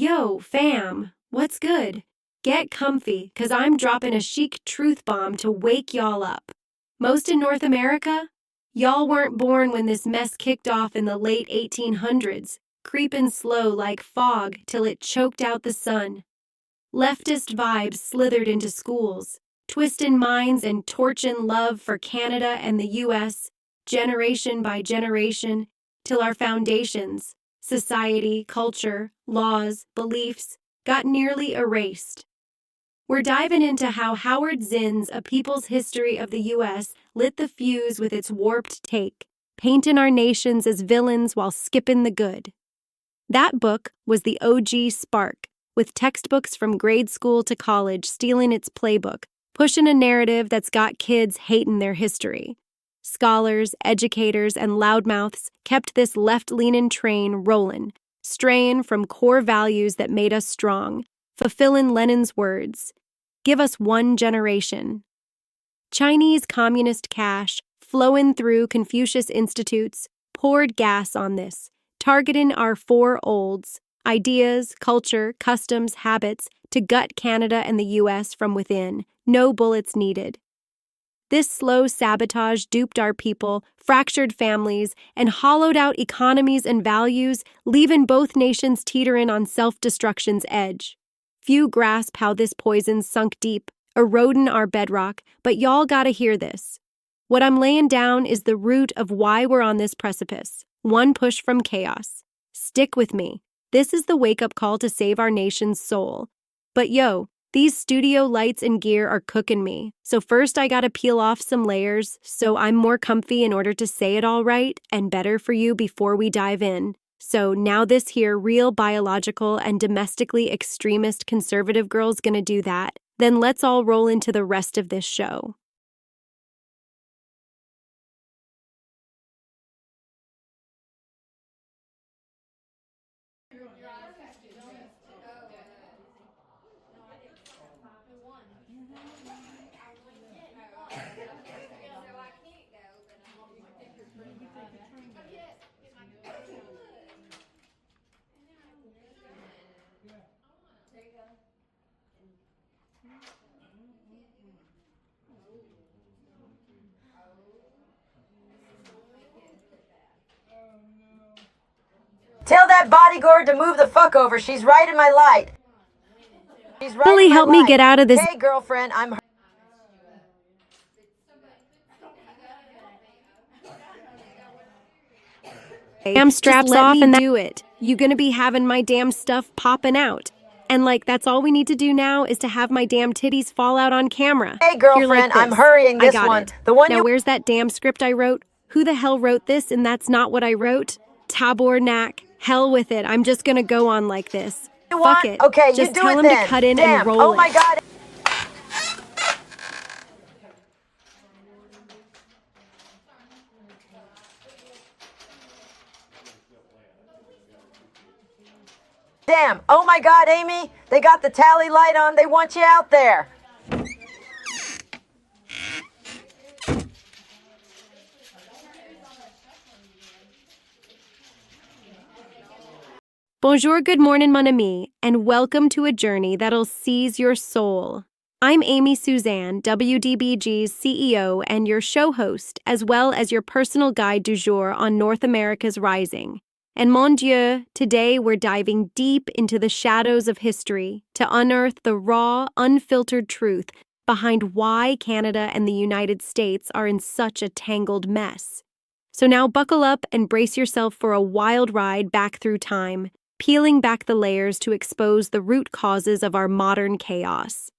Yo, fam, what's good? Get comfy, 'cause I'm dropping a chic truth bomb to wake y'all up. Most in North America? Y'all weren't born when this mess kicked off in the late 1800s, creeping slow like fog till it choked out the sun. Leftist vibes slithered into schools, twisting minds and torching love for Canada and the US, generation by generation, till our foundations, society, culture, laws, beliefs, got nearly erased. We're diving into how Howard Zinn's A People's History of the U.S. lit the fuse with its warped take, painting our nations as villains while skipping the good. That book was the OG spark, with textbooks from grade school to college stealing its playbook, pushing a narrative that's got kids hating their history. Scholars, educators, and loudmouths kept this left-leaning train rolling, straying from core values that made us strong, fulfilling Lenin's words, "Give us one generation." Chinese communist cash, flowing through Confucius institutes, poured gas on this, targeting our four olds, ideas, culture, customs, habits, to gut Canada and the US from within, no bullets needed. This slow sabotage duped our people, fractured families, and hollowed out economies and values, leaving both nations teetering on self-destruction's edge. Few grasp how this poison sunk deep, eroding our bedrock, but y'all gotta hear this. What I'm laying down is the root of why we're on this precipice, one push from chaos. Stick with me. This is the wake-up call to save our nation's soul. But yo, these studio lights and gear are cooking me, so first I gotta peel off some layers so I'm more comfy in order to say it all right and better for you before we dive in. So now this here real biological and domestically extremist conservative girl's gonna do that, then let's all roll into the rest of this show. Tell that bodyguard to move the fuck over. She's right in my light. She's right Really in my help me light. get out of this. Hey, girlfriend, I'm... Damn straps off and do it. You gonna be having my damn stuff popping out. And that's all we need to do now is to have my damn titties fall out on camera. Hey, girlfriend, I'm hurrying this I got one. It. The one now you... where's that damn script I wrote? Who the hell wrote this and that's not what I wrote? Tabornak. Hell with it. I'm just gonna go on like this. Fuck it. Okay, just you do tell it him then. to cut in Damn. and roll Oh my it. God. Damn. Oh my God, Amy. They got the tally light on. They want you out there. Bonjour, good morning, mon ami, and welcome to a journey that'll seize your soul. I'm Amy Suzanne, WDBG's CEO and your show host, as well as your personal guide du jour on North America's rising. And mon Dieu, today we're diving deep into the shadows of history to unearth the raw, unfiltered truth behind why Canada and the United States are in such a tangled mess. So now buckle up and brace yourself for a wild ride back through time, peeling back the layers to expose the root causes of our modern chaos.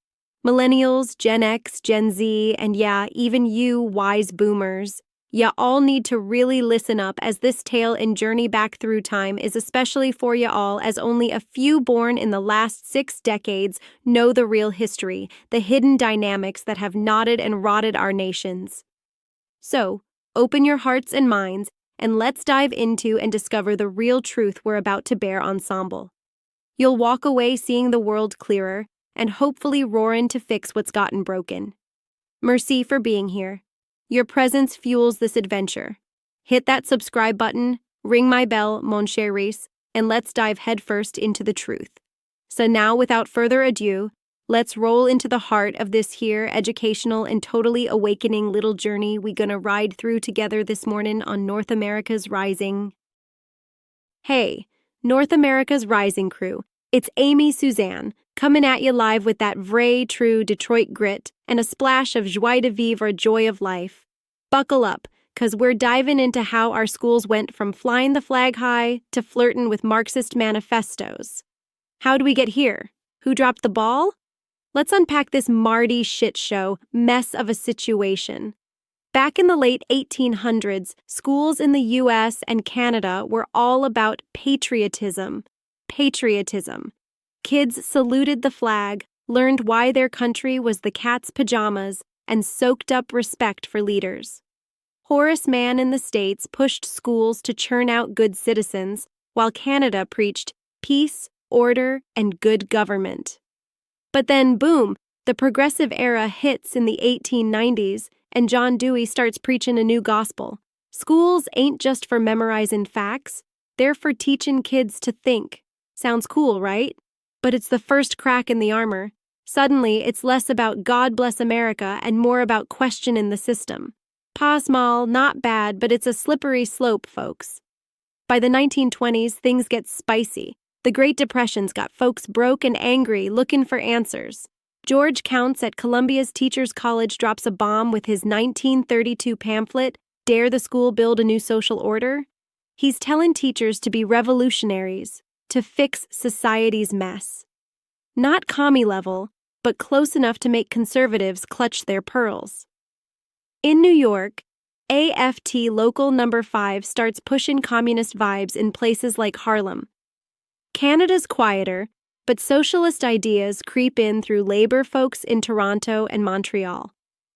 Millennials, Gen X, Gen Z, and yeah, even you wise boomers, ya all need to really listen up as this tale and journey back through time is especially for ya all, as only a few born in the last 6 decades know the real history, the hidden dynamics that have knotted and rotted our nations. So, open your hearts and minds, and let's dive into and discover the real truth we're about to bear ensemble. You'll walk away seeing the world clearer, and hopefully roaring to fix what's gotten broken. Merci for being here. Your presence fuels this adventure. Hit that subscribe button, ring my bell, mon chéris, and let's dive headfirst into the truth. So now, without further ado, let's roll into the heart of this here educational and totally awakening little journey we gonna ride through together this morning on North America's Rising. Hey, North America's Rising crew, it's Amy Suzanne, coming at you live with that vrai true Detroit grit and a splash of joie de vivre, joy of life. Buckle up, 'cause we're diving into how our schools went from flying the flag high to flirting with Marxist manifestos. How'd we get here? Who dropped the ball? Let's unpack this Marty shit show mess of a situation. Back in the late 1800s, schools in the US and Canada were all about patriotism. Patriotism. Kids saluted the flag, learned why their country was the cat's pajamas, and soaked up respect for leaders. Horace Mann in the States pushed schools to churn out good citizens, while Canada preached peace, order, and good government. But then, boom, the progressive era hits in the 1890s, and John Dewey starts preaching a new gospel. Schools ain't just for memorizing facts, they're for teaching kids to think. Sounds cool, right? But it's the first crack in the armor. Suddenly, it's less about God bless America and more about questioning the system. Pas mal, not bad, but it's a slippery slope, folks. By the 1920s, things get spicy. The Great Depression's got folks broke and angry, looking for answers. George Counts at Columbia's Teachers College drops a bomb with his 1932 pamphlet, Dare the School Build a New Social Order? He's telling teachers to be revolutionaries, to fix society's mess. Not commie level, but close enough to make conservatives clutch their pearls. In New York, AFT Local Number 5 starts pushing communist vibes in places like Harlem. Canada's quieter, but socialist ideas creep in through labor folks in Toronto and Montreal.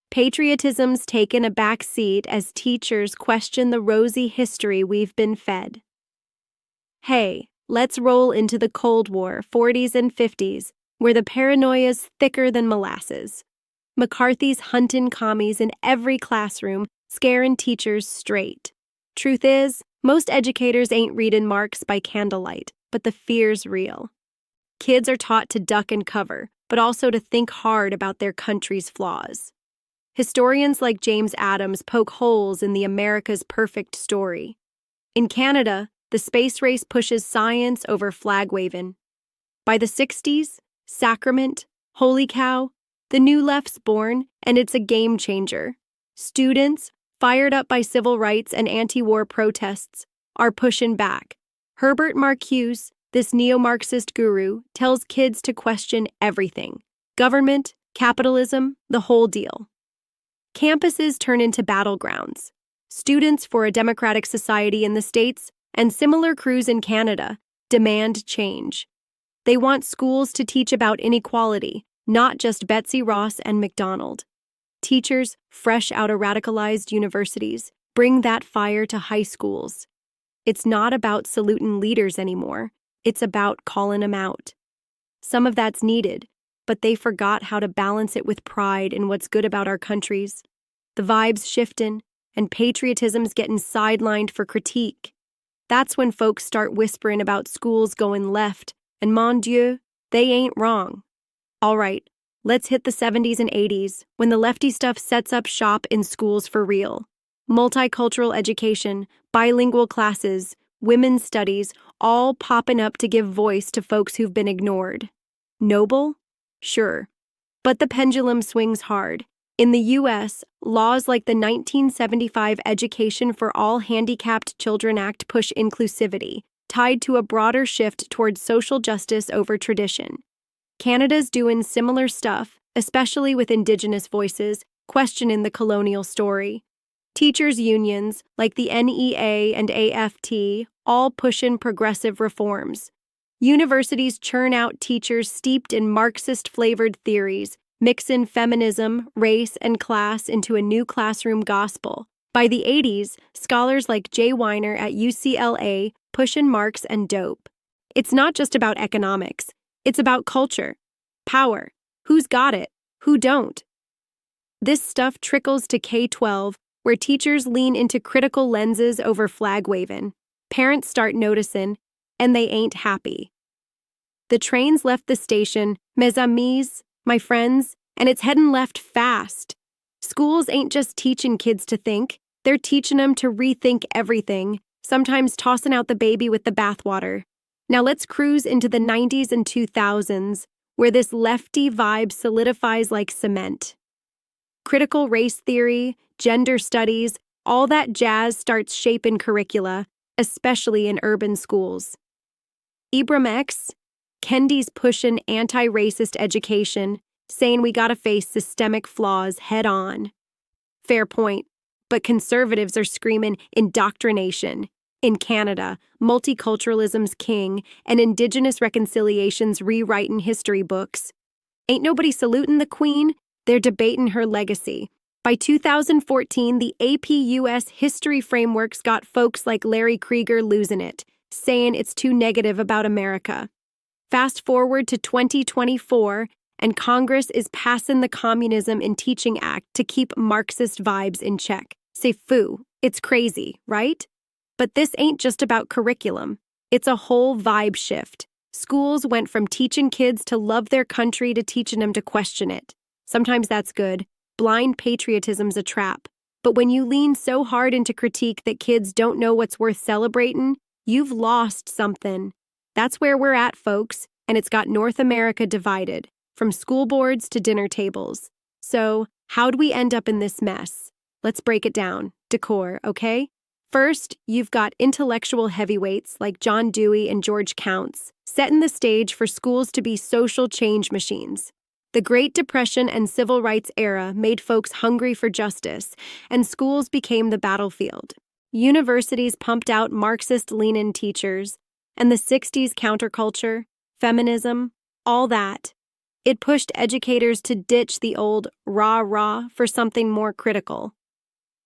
Patriotism's taken a back seat as teachers question the rosy history we've been fed. Hey, let's roll into the Cold War 40s and 50s, where the paranoia's thicker than molasses. McCarthy's hunting commies in every classroom, scaring teachers straight. Truth is, most educators ain't reading Marx by candlelight, but the fear's real. Kids are taught to duck and cover, but also to think hard about their country's flaws. Historians like James Adams poke holes in the America's perfect story. In Canada, the space race pushes science over flag waving. By the 60s, Sacrament, holy cow, the new left's born, and it's a game changer. Students, fired up by civil rights and anti-war protests, are pushing back. Herbert Marcuse, this neo-Marxist guru, tells kids to question everything. Government, capitalism, the whole deal. Campuses turn into battlegrounds. Students for a democratic society in the States and similar crews in Canada demand change. They want schools to teach about inequality, not just Betsy Ross and McDonald. Teachers, fresh out of radicalized universities, bring that fire to high schools. It's not about saluting leaders anymore. It's about calling them out. Some of that's needed, but they forgot how to balance it with pride in what's good about our countries. The vibe's shifting, and patriotism's getting sidelined for critique. That's when folks start whispering about schools going left, and mon Dieu, they ain't wrong. All right, let's hit the 70s and 80s, when the lefty stuff sets up shop in schools for real. Multicultural education, bilingual classes, women's studies, all popping up to give voice to folks who've been ignored. Noble? Sure. But the pendulum swings hard. In the U.S., laws like the 1975 Education for All Handicapped Children Act push inclusivity, tied to a broader shift towards social justice over tradition. Canada's doing similar stuff, especially with Indigenous voices, questioning the colonial story. Teachers' unions, like the NEA and AFT, all pushing progressive reforms. Universities churn out teachers steeped in Marxist-flavored theories, mixing feminism, race, and class into a new classroom gospel. By the 80s, scholars like Jay Weiner at UCLA pushing Marx and dope. It's not just about economics. It's about culture, power, who's got it, who don't. This stuff trickles to K-12, where teachers lean into critical lenses over flag waving. Parents start noticing, and they ain't happy. The train's left the station, mes amis, my friends, and it's heading left fast. Schools ain't just teaching kids to think, they're teaching them to rethink everything, sometimes tossing out the baby with the bathwater. Now let's cruise into the 90s and 2000s, where this lefty vibe solidifies like cement. Critical race theory, gender studies, all that jazz starts shaping curricula, especially in urban schools. Ibram X, Kendi's pushing anti-racist education, saying we gotta face systemic flaws head on. Fair point, but conservatives are screaming indoctrination. In Canada, multiculturalism's king and Indigenous reconciliation's rewriting history books. Ain't nobody saluting the Queen, they're debating her legacy. By 2014, the AP US history frameworks got folks like Larry Krieger losing it, saying it's too negative about America. Fast forward to 2024, and Congress is passing the Communism in Teaching Act to keep Marxist vibes in check. Say foo, it's crazy, right? But this ain't just about curriculum. It's a whole vibe shift. Schools went from teaching kids to love their country to teaching them to question it. Sometimes that's good. Blind patriotism's a trap. But when you lean so hard into critique that kids don't know what's worth celebrating, you've lost something. That's where we're at, folks, and it's got North America divided, from school boards to dinner tables. So, how'd we end up in this mess? Let's break it down. Decor, okay? First, you've got intellectual heavyweights like John Dewey and George Counts, setting the stage for schools to be social change machines. The Great Depression and Civil Rights era made folks hungry for justice, and schools became the battlefield. Universities pumped out Marxist-Lenin teachers, and the 60s counterculture, feminism, all that. It pushed educators to ditch the old rah-rah for something more critical.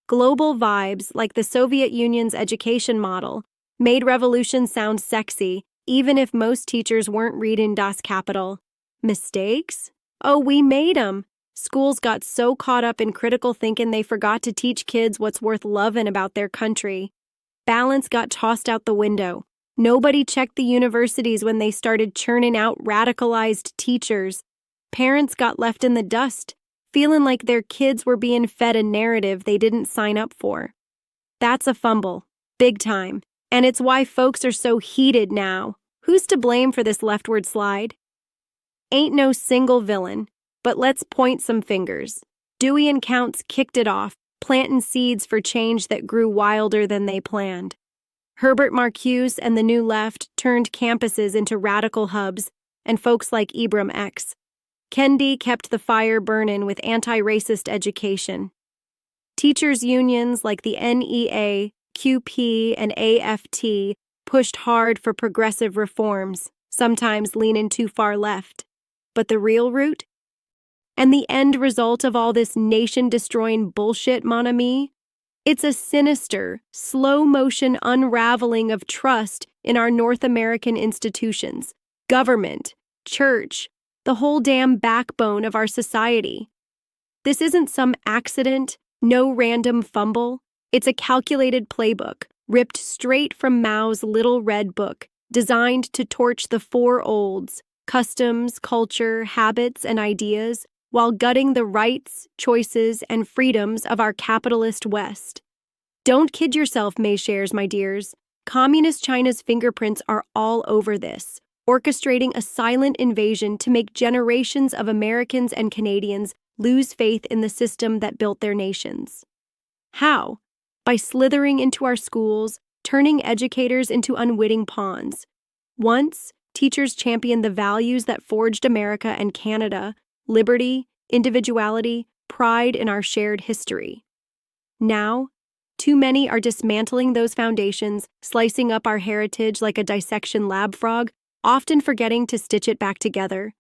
Global vibes, like the Soviet Union's education model, made revolution sound sexy, even if most teachers weren't reading Das Kapital. Mistakes? Oh, we made 'em. Schools got so caught up in critical thinking they forgot to teach kids what's worth loving about their country. Balance got tossed out the window. Nobody checked the universities when they started churning out radicalized teachers. Parents got left in the dust, feeling like their kids were being fed a narrative they didn't sign up for. That's a fumble, big time, and it's why folks are so heated now. Who's to blame for this leftward slide? Ain't no single villain, but let's point some fingers. Dewey and Counts kicked it off, planting seeds for change that grew wilder than they planned. Herbert Marcuse and the New Left turned campuses into radical hubs, and folks like Ibram X. Kendi kept the fire burning with anti-racist education. Teachers' unions like the NEA, QP, and AFT pushed hard for progressive reforms, sometimes leaning too far left. But the real root? And the end result of all this nation-destroying bullshit, mon ami? It's a sinister, slow-motion unraveling of trust in our North American institutions, government, church, the whole damn backbone of our society. This isn't some accident, no random fumble. It's a calculated playbook, ripped straight from Mao's Little Red Book, designed to torch the four olds, customs, culture, habits, and ideas, while gutting the rights, choices, and freedoms of our capitalist West. Don't kid yourself, Mayshares, my dears. Communist China's fingerprints are all over this, orchestrating a silent invasion to make generations of Americans and Canadians lose faith in the system that built their nations. How? By slithering into our schools, turning educators into unwitting pawns. Once, teachers championed the values that forged America and Canada: liberty, individuality, pride in our shared history. Now, too many are dismantling those foundations, slicing up our heritage like a dissection lab frog, often forgetting to stitch it back together.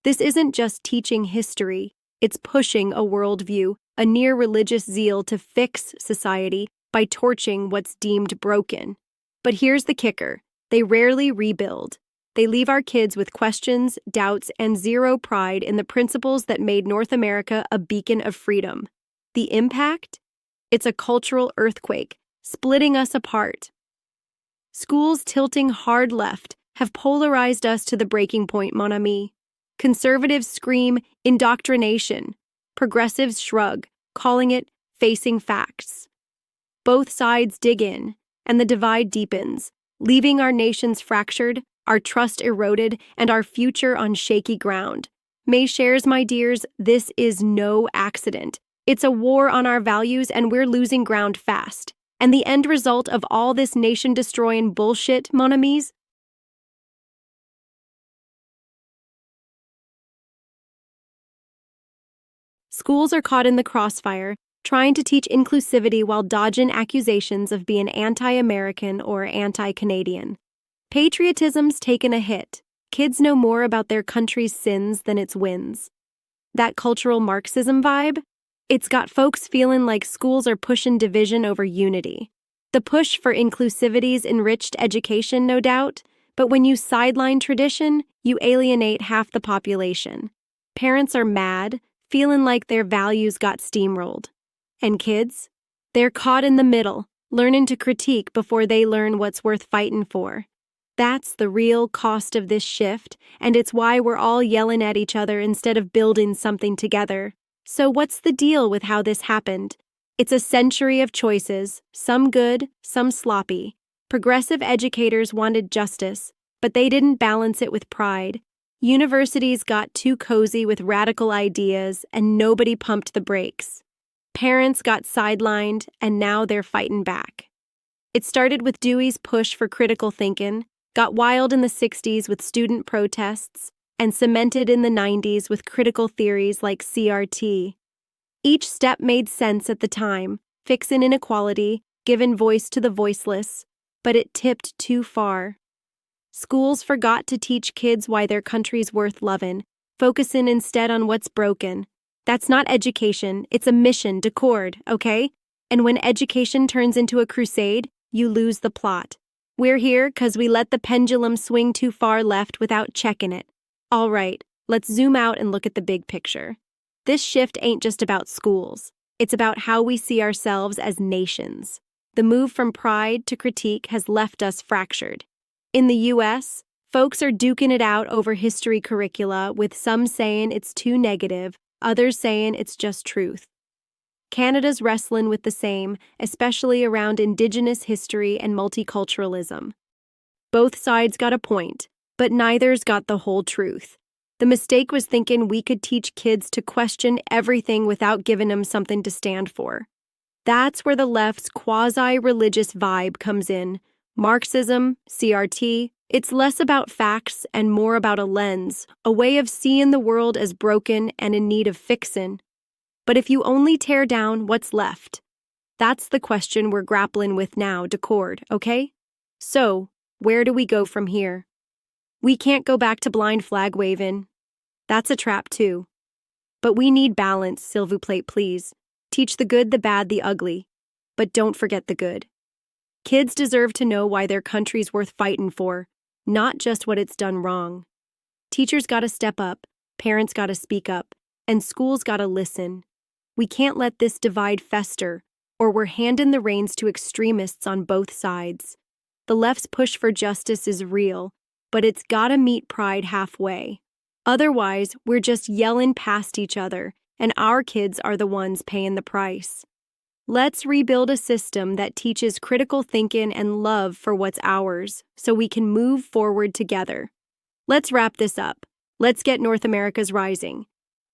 This isn't just teaching history, it's pushing a worldview, a near-religious zeal to fix society by torching what's deemed broken. But here's the kicker: they rarely rebuild. They leave our kids with questions, doubts, and zero pride in the principles that made North America a beacon of freedom. The impact? It's a cultural earthquake, splitting us apart. Schools tilting hard left, have polarized us to the breaking point, mon ami. Conservatives scream indoctrination. Progressives shrug, calling it facing facts. Both sides dig in, and the divide deepens, leaving our nations fractured, our trust eroded, and our future on shaky ground. May shares, my dears, this is no accident. It's a war on our values, and we're losing ground fast. And the end result of all this nation-destroying bullshit, mon amis? Schools are caught in the crossfire, trying to teach inclusivity while dodging accusations of being anti-American or anti-Canadian. Patriotism's taken a hit. Kids know more about their country's sins than its wins. That cultural Marxism vibe? It's got folks feeling like schools are pushing division over unity. The push for inclusivity's enriched education, no doubt, but when you sideline tradition, you alienate half the population. Parents are mad, feeling like their values got steamrolled. And kids? They're caught in the middle, learning to critique before they learn what's worth fighting for. That's the real cost of this shift, and it's why we're all yelling at each other instead of building something together. So what's the deal with how this happened? It's a century of choices, some good, some sloppy. Progressive educators wanted justice, but they didn't balance it with pride. Universities got too cozy with radical ideas, and nobody pumped the brakes. Parents got sidelined, and now they're fighting back. It started with Dewey's push for critical thinking, got wild in the 60s with student protests, and cemented in the 90s with critical theories like CRT. Each step made sense at the time, fixing inequality, giving voice to the voiceless, but it tipped too far. Schools forgot to teach kids why their country's worth loving, focusing instead on what's broken. That's not education, it's a mission to cord, okay? And when education turns into a crusade, you lose the plot. We're here 'cause we let the pendulum swing too far left without checking it. All right, let's zoom out and look at the big picture. This shift ain't just about schools. It's about how we see ourselves as nations. The move from pride to critique has left us fractured. In the US, folks are duking it out over history curricula, with some saying it's too negative, others saying it's just truth. Canada's wrestling with the same, especially around Indigenous history and multiculturalism. Both sides got a point, but neither's got the whole truth. The mistake was thinking we could teach kids to question everything without giving them something to stand for. That's where the left's quasi-religious vibe comes in. Marxism, CRT, it's less about facts and more about a lens, a way of seeing the world as broken and in need of fixing. But if you only tear down, what's left? That's the question we're grappling with now, Decord, okay? So, where do we go from here? We can't go back to blind flag waving. That's a trap too. But we need balance, s'il vous plaît, please. Teach the good, the bad, the ugly. But don't forget the good. Kids deserve to know why their country's worth fighting for, not just what it's done wrong. Teachers gotta step up, parents gotta speak up, and schools gotta listen. We can't let this divide fester, or we're handing the reins to extremists on both sides. The left's push for justice is real, but it's gotta meet pride halfway. Otherwise, we're just yelling past each other, and our kids are the ones paying the price. Let's rebuild a system that teaches critical thinking and love for what's ours, so we can move forward together. Let's wrap this up. Let's get North America's rising.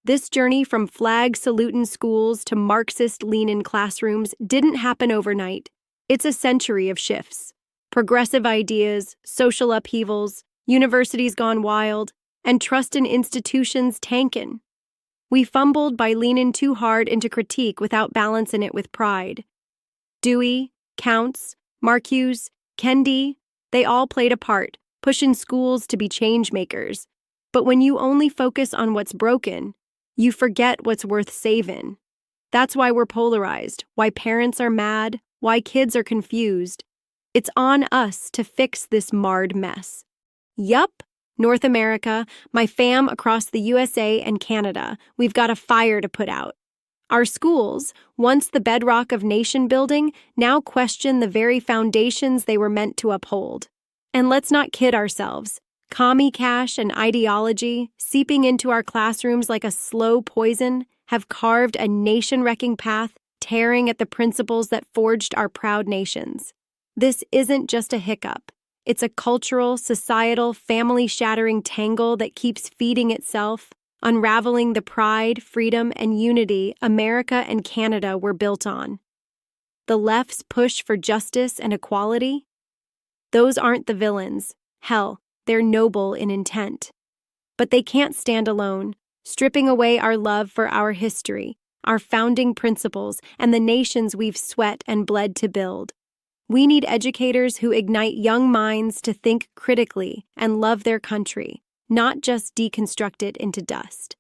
This journey from flag-saluting schools to Marxist-leaning classrooms didn't happen overnight. It's a century of shifts. Progressive ideas, social upheavals, universities gone wild, and trust in institutions tanking. We fumbled by leaning too hard into critique without balancing it with pride. Dewey, Counts, Marcuse, Kendi, they all played a part, pushing schools to be change makers. But when you only focus on what's broken, you forget what's worth saving. That's why we're polarized, why parents are mad, why kids are confused. It's on us to fix this marred mess. Yup, North America, my fam across the USA and Canada, we've got a fire to put out. Our schools, once the bedrock of nation building, now question the very foundations they were meant to uphold. And let's not kid ourselves. Commie cash and ideology, seeping into our classrooms like a slow poison, have carved a nation-wrecking path, tearing at the principles that forged our proud nations. This isn't just a hiccup. It's a cultural, societal, family-shattering tangle that keeps feeding itself, unraveling the pride, freedom, and unity America and Canada were built on. The left's push for justice and equality? Those aren't the villains. Hell, they're noble in intent. But they can't stand alone, stripping away our love for our history, our founding principles, and the nations we've sweat and bled to build. We need educators who ignite young minds to think critically and love their country, not just deconstruct it into dust.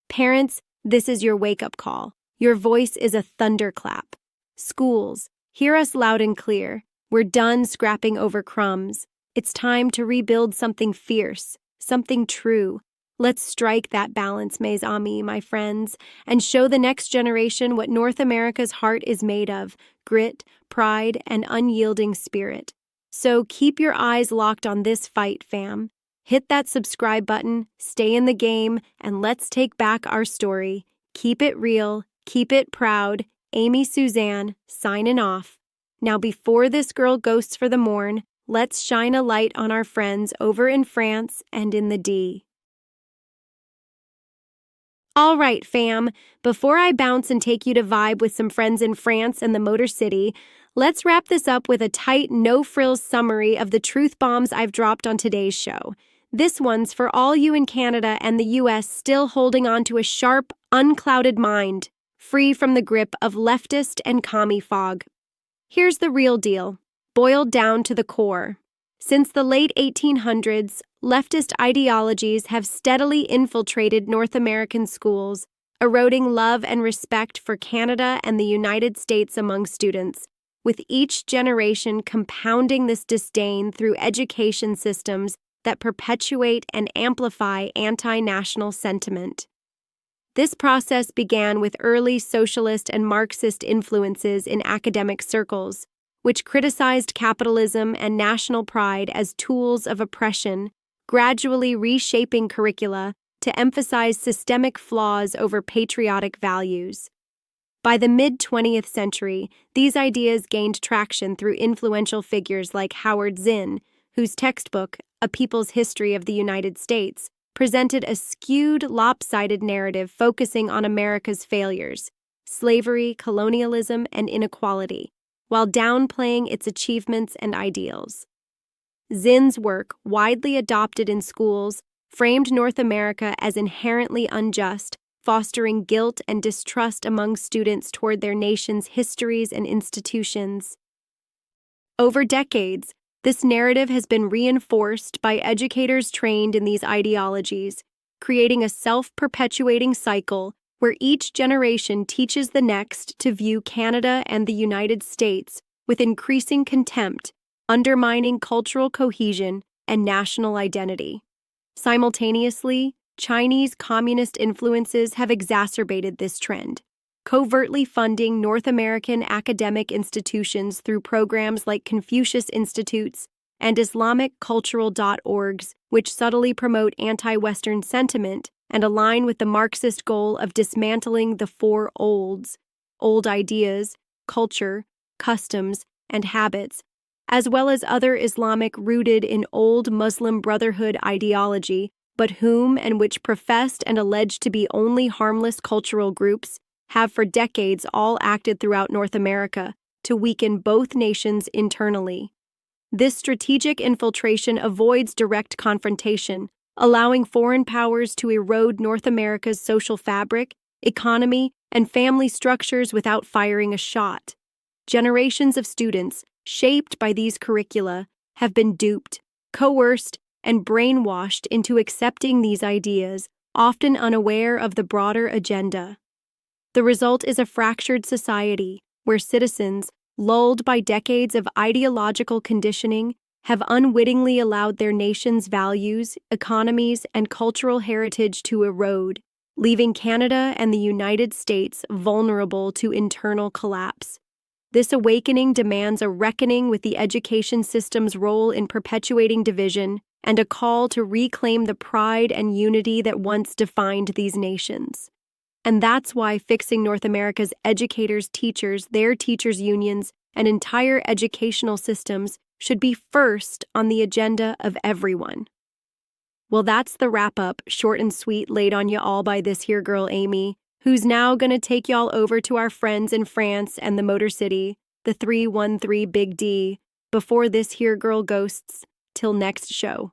Parents, this is your wake-up call. Your voice is a thunderclap. Schools, hear us loud and clear. We're done scrapping over crumbs. It's time to rebuild something fierce, something true. Let's strike that balance, mes amis, my friends, and show the next generation what North America's heart is made of: grit, pride, and unyielding spirit. So keep your eyes locked on this fight, fam. Hit that subscribe button, stay in the game, and let's take back our story. Keep it real, keep it proud. Amy Suzanne, signing off. Now before this girl ghosts for the morn, let's shine a light on our friends over in France and in the D. All right, fam, before I bounce and take you to vibe with some friends in France and the Motor City, let's wrap this up with a tight, no-frills summary of the truth bombs I've dropped on today's show. This one's for all you in Canada and the US still holding on to a sharp, unclouded mind, free from the grip of leftist and commie fog. Here's the real deal, boiled down to the core. Since the late 1800s, leftist ideologies have steadily infiltrated North American schools, eroding love and respect for Canada and the United States among students, with each generation compounding this disdain through education systems that perpetuate and amplify anti-national sentiment. This process began with early socialist and Marxist influences in academic circles, which criticized capitalism and national pride as tools of oppression, gradually reshaping curricula to emphasize systemic flaws over patriotic values. By the mid-20th century, these ideas gained traction through influential figures like Howard Zinn, whose textbook, A People's History of the United States, presented a skewed, lopsided narrative focusing on America's failures, slavery, colonialism, and inequality, while downplaying its achievements and ideals. Zinn's work, widely adopted in schools, framed North America as inherently unjust, fostering guilt and distrust among students toward their nation's histories and institutions. Over decades, this narrative has been reinforced by educators trained in these ideologies, creating a self-perpetuating cycle where each generation teaches the next to view Canada and the United States with increasing contempt, undermining cultural cohesion and national identity. Simultaneously, Chinese communist influences have exacerbated this trend, covertly funding North American academic institutions through programs like Confucius Institutes and Islamic cultural.orgs, which subtly promote anti-Western sentiment and align with the Marxist goal of dismantling the four olds: old ideas, culture, customs, and habits, as well as other Islamic rooted in old Muslim Brotherhood ideology, but whom and which professed and alleged to be only harmless cultural groups have for decades all acted throughout North America to weaken both nations internally. This strategic infiltration avoids direct confrontation, allowing foreign powers to erode North America's social fabric, economy, and family structures without firing a shot. Generations of students, shaped by these curricula, have been duped, coerced, and brainwashed into accepting these ideas, often unaware of the broader agenda. The result is a fractured society where citizens, lulled by decades of ideological conditioning, have unwittingly allowed their nation's values, economies, and cultural heritage to erode, leaving Canada and the United States vulnerable to internal collapse. This awakening demands a reckoning with the education system's role in perpetuating division and a call to reclaim the pride and unity that once defined these nations. And that's why fixing North America's educators, teachers, their teachers' unions, and entire educational systems should be first on the agenda of everyone. Well, that's the wrap-up, short and sweet, laid on you all by this here girl Amy, who's now gonna take y'all over to our friends in France and the Motor City, the 313 Big D, before this here girl ghosts. Till next show.